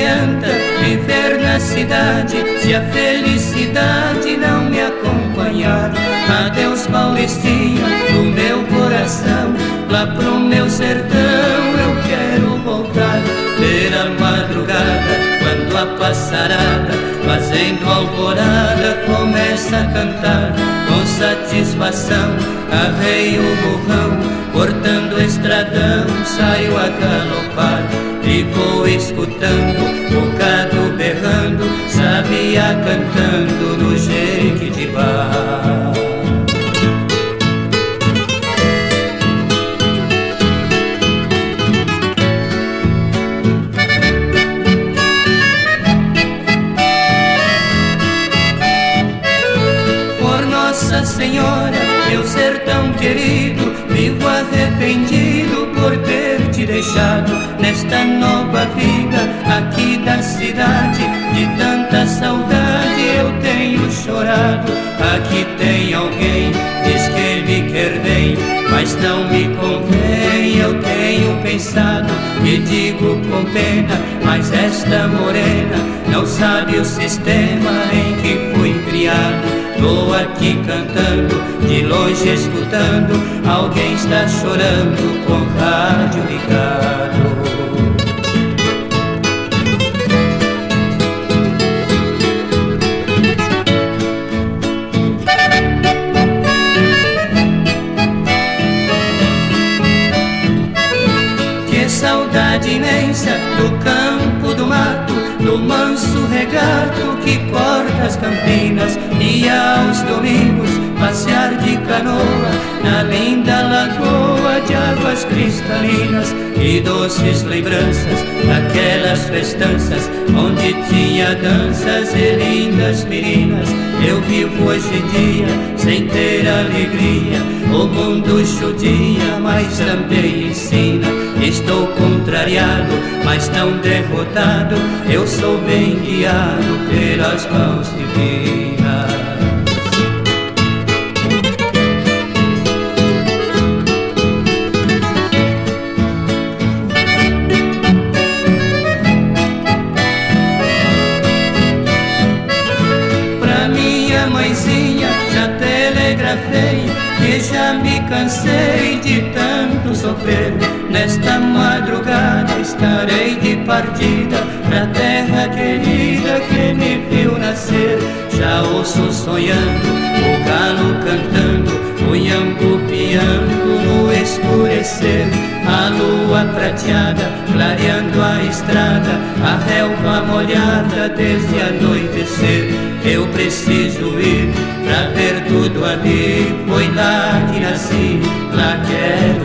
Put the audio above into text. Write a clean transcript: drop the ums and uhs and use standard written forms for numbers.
adianta viver na cidade se a felicidade não me acompanhar? Adeus, Paulistinha, do meu coração, lá pro meu sertão eu quero voltar. Pela madrugada, quando a passarada, fazendo alvorada, começa a cantar, com satisfação arreio o morrão, cortando o estradão, saio a galopar. E vou escutando o gado berrando, sabiá cantando no Jequitibá. Por Nossa Senhora, meu sertão querido, vivo arrependido por ter te deixado nesta nova vida aqui da cidade. De tanta saudade eu tenho chorado. Aqui tem alguém, diz que me quer bem, mas não me convém. Eu tenho pensado e digo com pena, mas esta morena não sabe o sistema em que fui criado. Tô aqui cantando, de longe escutando, alguém está chorando com o rádio ligado. Que saudade imensa do campo, do mato, do manso regato que corta as campinas, e aos domingos passear de canoa na linda lagoa de águas cristalinas. E doces lembranças daquelas festanças onde tinha danças e lindas meninas. Eu vivo hoje em dia sem ter alegria, o mundo judia, mas também ensina. Estou contrariado, mas não derrotado, eu sou bem guiado pelas mãos divinas. Mãezinha, já telegrafei que já me cansei de tanto sofrer. Nesta madrugada estarei de partida pra terra querida que me viu nascer. Já ouço sonhando, o galo cantando, o iambu piando no escurecer. A lua prateada clareando a estrada, a relva molhada desde anoitecer. Eu preciso ir pra ver tudo ali, foi lá que nasci, lá quero